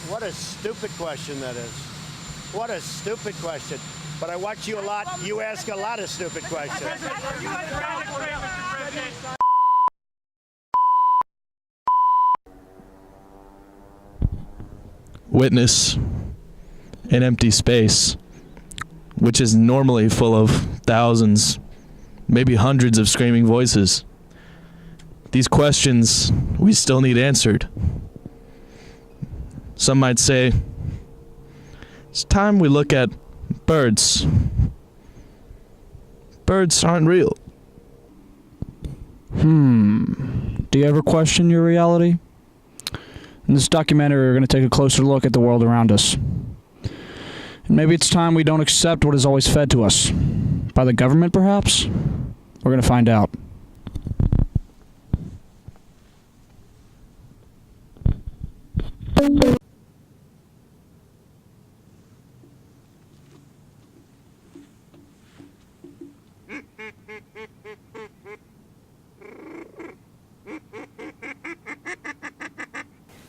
What a stupid question that is. What a stupid question. But I watch you a lot. You ask a lot of stupid questions. Witness an empty space, which is normally full of thousands, maybe hundreds of screaming voices. These questions we still need answered. Some might say, it's time we look at birds. Birds aren't real. Do you ever question your reality? In this documentary, we're going to take a closer look at the world around us. And maybe it's time we don't accept what is always fed to us. By the government, perhaps? We're going to find out.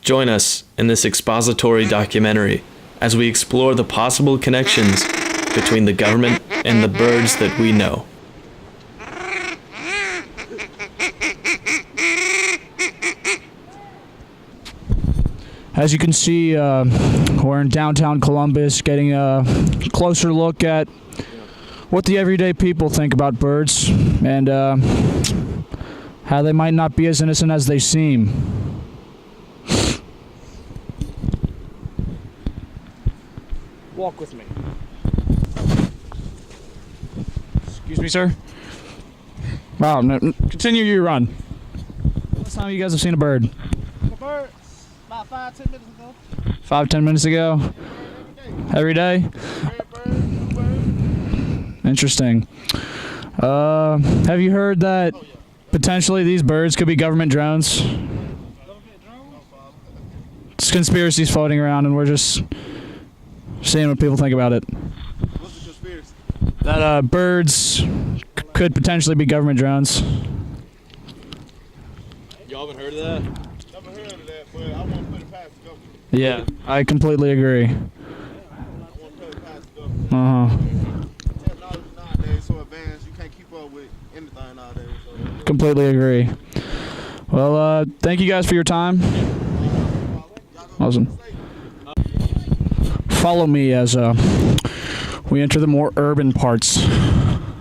Join us in this expository documentary as we explore the possible connections between the government and the birds that we know. As you can see, we're in downtown Columbus, getting a closer look at what the everyday people think about birds and how they might not be as innocent as they seem. Walk with me. Excuse me, sir. Wow, no, continue your run. Last time you guys have seen a bird? A bird, about 5-10 minutes ago. 5-10 minutes ago? Every day? Interesting. Have you heard that potentially these birds could be government drones? It's conspiracies floating around, and we're just seeing what people think about it. What's the conspiracy? That birds could potentially be government drones. Y'all haven't heard of that? Never heard of that, but I want to put it past the government. Yeah, I completely agree. I want to put it past the government. Uh-huh. Technology nowadays so advanced, you can't keep up with anything nowadays. So. Completely agree. Well, thank you guys for your time. Awesome. Follow me as we enter the more urban parts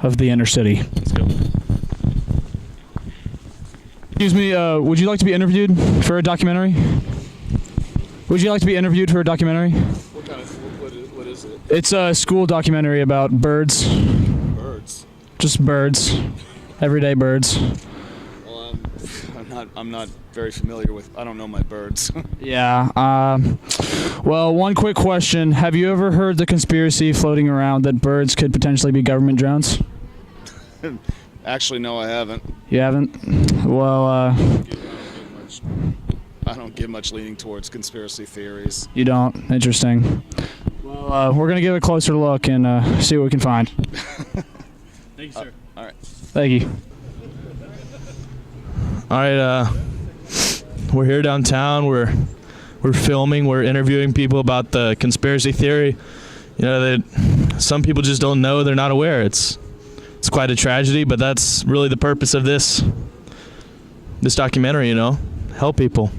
of the inner city. Let's go. Excuse me, would you like to be interviewed for a documentary? Would you like to be interviewed for a documentary? What kind of, what is it? It's a school documentary about birds. Birds. Just birds. Everyday birds. Well, I'm not very familiar with, I don't know my birds. Yeah. Well, one quick question. Have you ever heard the conspiracy floating around that birds could potentially be government drones? Actually, no, I haven't. You haven't? Well, I don't give much leaning towards conspiracy theories. you don't. Interesting. Well, we're going to give a closer look and see what we can find. Thank you, sir. All right. Thank you. All right, we're here downtown. We're filming. We're interviewing people about the conspiracy theory. You know that some people just don't know. They're not aware. It's quite a tragedy, but that's really the purpose of this documentary. You know, help people.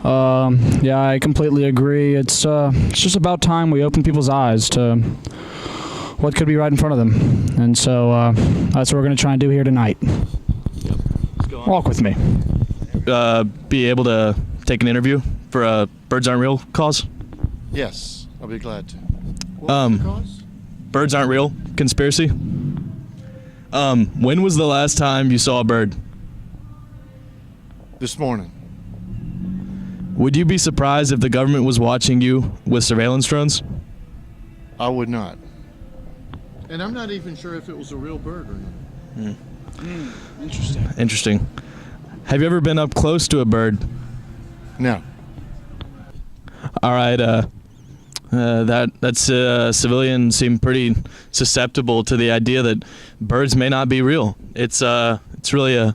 Yeah, I completely agree. It's just about time we open people's eyes to what could be right in front of them, and so that's what we're going to try and do here tonight. Walk with me. Be able to take an interview for a Birds Aren't Real cause? Yes, I'll be glad to. Birds Aren't Real conspiracy. When was the last time you saw a bird? This morning. Would you be surprised if the government was watching you with surveillance drones? I would not. And I'm not even sure if it was a real bird or not. Interesting. Have you ever been up close to a bird? No. All right. Civilians seem pretty susceptible to the idea that birds may not be real. It's really a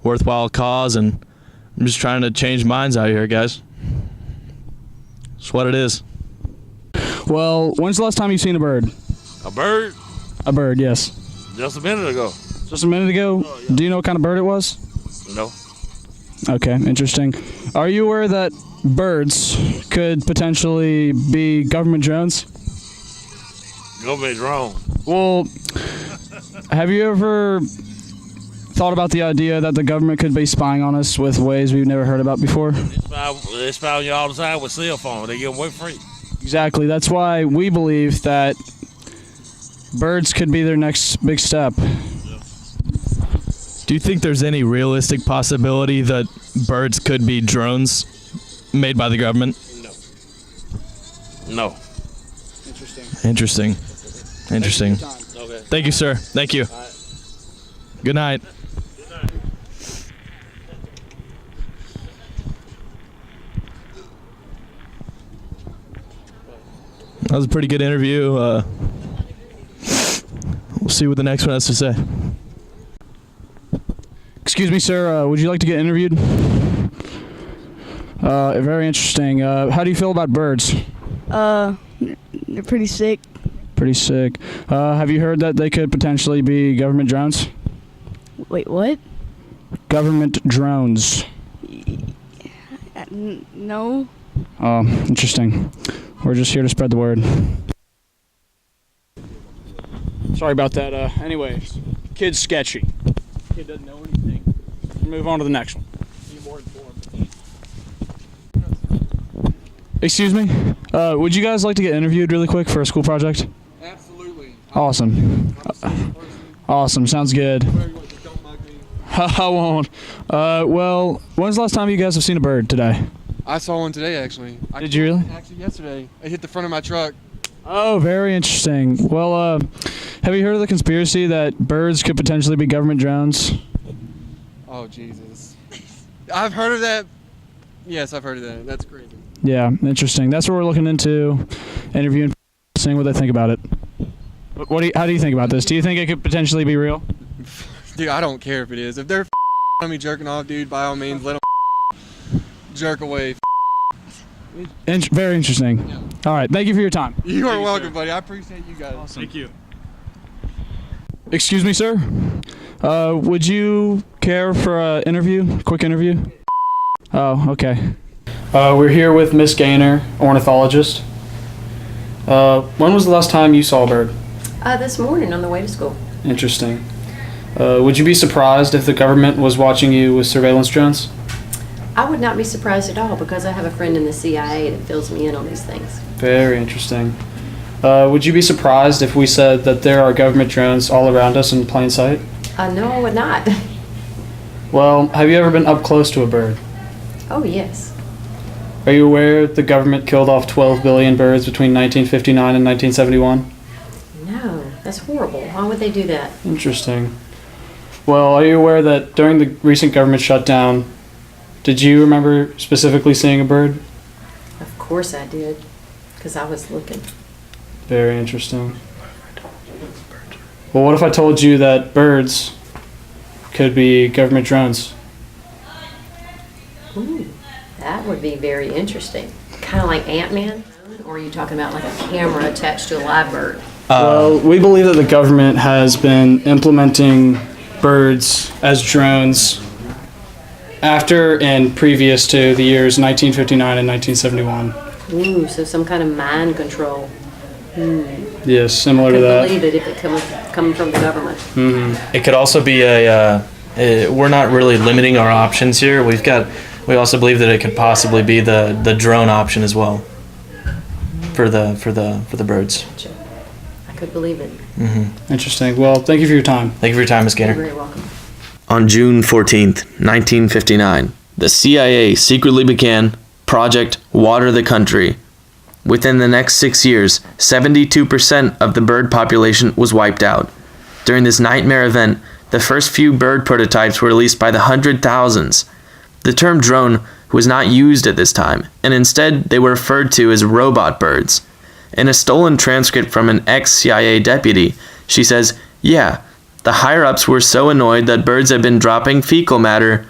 worthwhile cause, and I'm just trying to change minds out here, guys. It's what it is. Well, when's the last time you seen a bird? A bird? A bird, yes. Just a minute ago. Just a minute ago? Do you know what kind of bird it was? No. Okay, interesting. Are you aware that birds could potentially be government drones? Government drone. Well, have you ever thought about the idea that the government could be spying on us with ways we've never heard about before? They spy on you all the time with cell phone. They give them away free. Exactly. That's why we believe that birds could be their next big step. Do you think there's any realistic possibility that birds could be drones made by the government? No. Interesting. Okay. Thank you, sir. Thank you. Good night. That was a pretty good interview. We'll see what the next one has to say. Excuse me, sir. Would you like to get interviewed? Very interesting. How do you feel about birds? They're pretty sick. Pretty sick. Have you heard that they could potentially be government drones? Wait, what? Government drones. No. Oh, interesting. We're just here to spread the word. Sorry about that. Anyways, kid's sketchy. Kid doesn't know anything. Move on to the next one. Excuse me? Would you guys like to get interviewed really quick for a school project? Absolutely. Awesome. Awesome. Sounds good. I won't. Well, when's the last time you guys have seen a bird today? I saw one today, actually. Did you really? Actually, yesterday. It hit the front of my truck. Oh, very interesting. Well, have you heard of the conspiracy that birds could potentially be government drones? Oh, Jesus. I've heard of that. Yes, I've heard of that. That's crazy. Yeah, interesting. That's what we're looking into, interviewing, seeing what they think about it. How do you think about this? Do you think it could potentially be real? Dude, I don't care if it is. If they're on me jerking off, dude, by all means, let them jerk away. Very interesting. Yeah. All right, thank you for your time. You are welcome, buddy. I appreciate you guys. Awesome. Thank you. Excuse me, sir. Would you care for an interview? Quick interview? Oh, okay. We're here with Miss Gaynor, ornithologist. When was the last time you saw a bird? This morning on the way to school. Interesting. Would you be surprised if the government was watching you with surveillance drones? I would not be surprised at all because I have a friend in the CIA that fills me in on these things. Very interesting. Would you be surprised if we said that there are government drones all around us in plain sight? No, I would not. Well, have you ever been up close to a bird? Oh, yes. Are you aware the government killed off 12 billion birds between 1959 and 1971? No, that's horrible. Why would they do that? Interesting. Well, are you aware that during the recent government shutdown, did you remember specifically seeing a bird? Of course I did, because I was looking. Very interesting. Well, what if I told you that birds could be government drones? Ooh, that would be very interesting. Kind of like Ant-Man? Or are you talking about like a camera attached to a live bird? Well, we believe that the government has been implementing birds as drones after and previous to the years 1959 and 1971. Ooh, so some kind of mind control. Yes, similar to I that. believe it if it coming from the government. It could also be we're not really limiting our options here. We also believe that it could possibly be the drone option as well for the birds. Gotcha. I could believe it. Interesting. Well, thank you for your time. Thank you for your time, Ms. You're Gaynor. very welcome. On June 14th, 1959, the CIA secretly began Project Water the Country. Within the next 6 years, 72% of the bird population was wiped out. During this nightmare event, the first few bird prototypes were released by the hundred thousands. The term drone was not used at this time, and instead they were referred to as robot birds. In a stolen transcript from an ex-CIA deputy, she says, "Yeah, the higher-ups were so annoyed that birds had been dropping fecal matter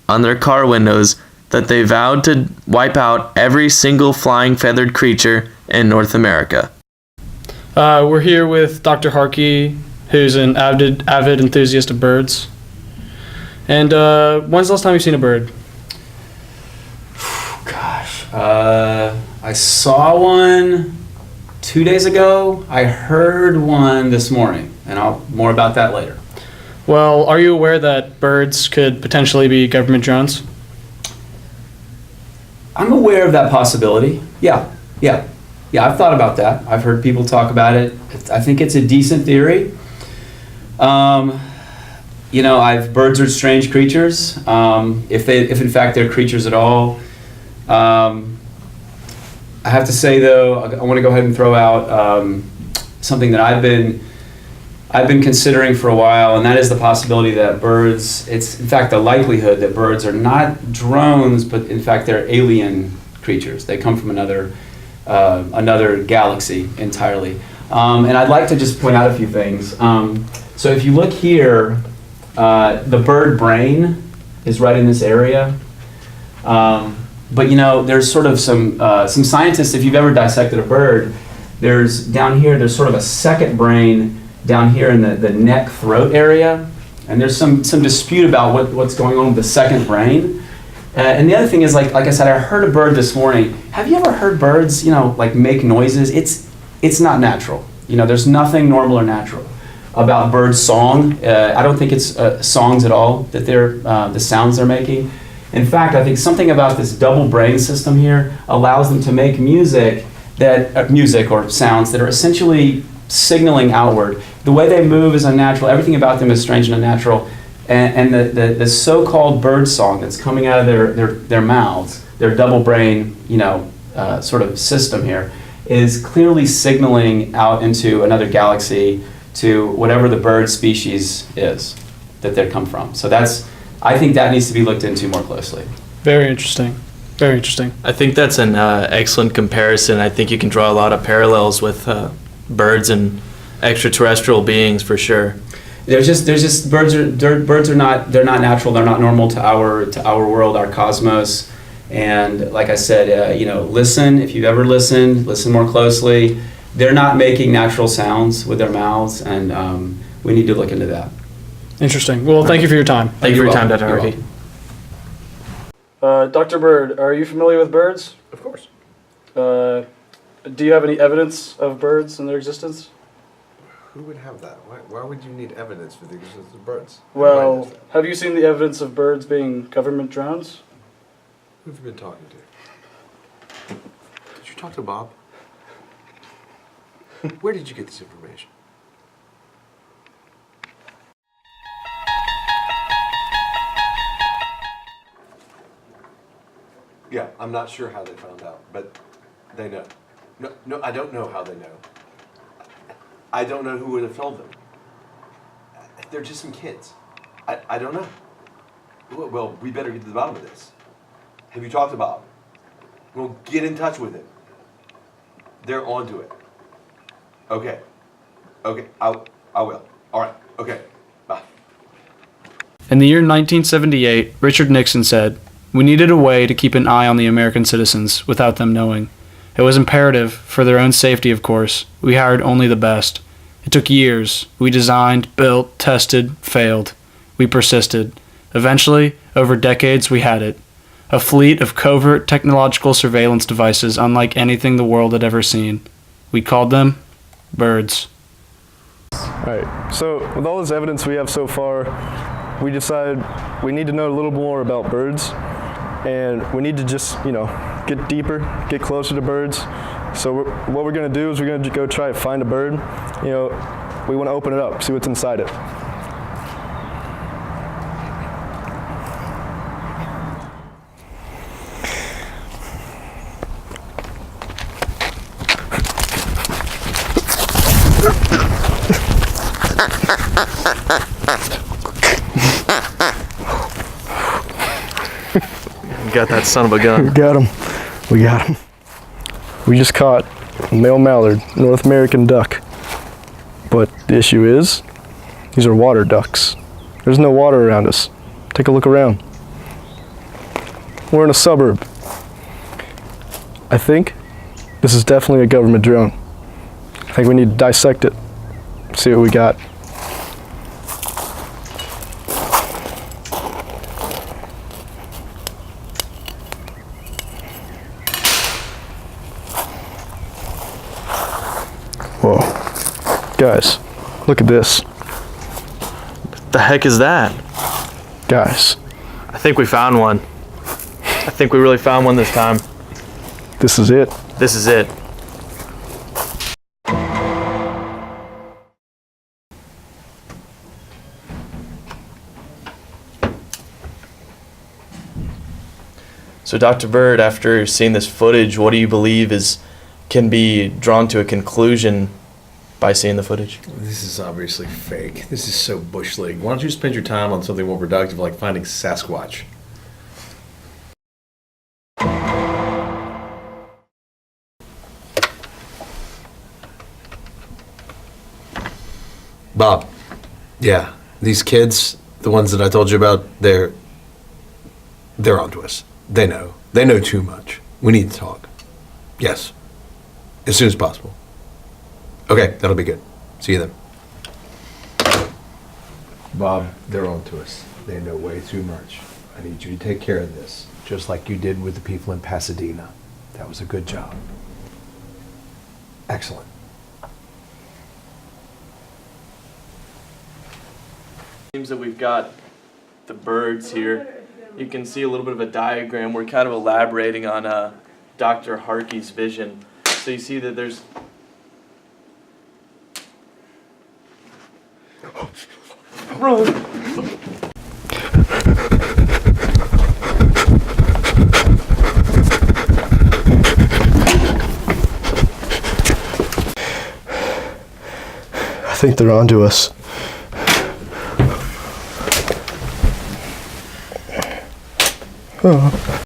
on their car windows that they vowed to wipe out every single flying feathered creature in North America. We're here with Dr. Harkey, who's an avid enthusiast of birds. And when's the last time you've seen a bird? Gosh, I saw one 2 days ago. I heard one this morning, and more about that later. Well, are you aware that birds could potentially be government drones? I'm aware of that possibility. Yeah, I've thought about that. I've heard people talk about it. I think it's a decent theory. Birds are strange creatures. If in fact they're creatures at all. I have to say though, I want to go ahead and throw out something that I've been considering for a while, and that is the possibility that birds, it's in fact the likelihood that birds are not drones, but in fact they're alien creatures. They come from another galaxy entirely. And I'd like to just point out a few things. So if you look here, the bird brain is right in this area. But there's sort of some scientists, if you've ever dissected a bird, there's sort of a second brain down here in the neck throat area, and there's some dispute about what's going on with the second brain. And the other thing is, like I said, I heard a bird this morning. Have you ever heard birds, make noises? It's not natural. There's nothing normal or natural about birds' song. I don't think it's songs at all that the sounds they're making. In fact, I think something about this double brain system here allows them to make music or sounds that are essentially signaling outward. The way they move is unnatural. Everything about them is strange and unnatural. And the so-called bird song that's coming out of their mouths, their double brain, sort of system here, is clearly signaling out into another galaxy to whatever the bird species is that they come from. So I think that needs to be looked into more closely. Very interesting. Very interesting. I think that's an excellent comparison. I think you can draw a lot of parallels with birds and extraterrestrial beings for sure. Birds are not natural. They're not normal to our world, our cosmos. And like I said, listen. If you've ever listened, listen more closely. They're not making natural sounds with their mouths, and we need to look into that. Interesting. Well, thank you for your time. Thank you for your time, Dr. Harkey. Dr. Bird, are you familiar with birds? Of course. Do you have any evidence of birds and their existence? Who would have that? Why would you need evidence for the existence of birds? Well, have you seen the evidence of birds being government drones? Who have you been talking to? Did you talk to Bob? Where did you get this information? Yeah, I'm not sure how they found out, but they know. No, I don't know how they know. I don't know who would have told them. They're just some kids. I don't know. Well, we better get to the bottom of this. Have you talked to Bob? Well, get in touch with him. They're onto it. Okay, I will. All right, okay, bye. In the year 1978, Richard Nixon said, "We needed a way to keep an eye on the American citizens without them knowing. It was imperative, for their own safety of course. We hired only the best. It took years. We designed, built, tested, failed. We persisted. Eventually, over decades, we had it. A fleet of covert technological surveillance devices unlike anything the world had ever seen. We called them birds." Alright, so with all this evidence we have so far, we decided we need to know a little more about birds, and we need to just, get deeper, get closer to birds. So what we're going to do is we're going to go try to find a bird. We want to open it up, see what's inside it. Got that son of a gun. We got him. We just caught a male mallard, North American duck. But the issue is, these are water ducks. There's no water around us. Take a look around. we're in a suburb. I think this is definitely a government drone. I think we need to dissect it, see what we got. Whoa. Guys, look at this. The heck is that? Guys. I think we found one. I think we really found one this time. This is it. This is it. So Dr. Bird, after seeing this footage, what do you believe can be drawn to a conclusion by seeing the footage? This is obviously fake. This is so Bush League. Why don't you spend your time on something more productive like finding Sasquatch? Bob, yeah, these kids, the ones that I told you about, they're onto us. They know. They know too much. We need to talk. Yes. As soon as possible. Okay, that'll be good. See you then. Bob, they're on to us. They know way too much. I need you to take care of this, just like you did with the people in Pasadena. That was a good job. Excellent. Seems that we've got the birds here. You can see a little bit of a diagram. We're kind of elaborating on Dr. Harkey's vision. So you see that there's... Run! I think they're onto us. Oh.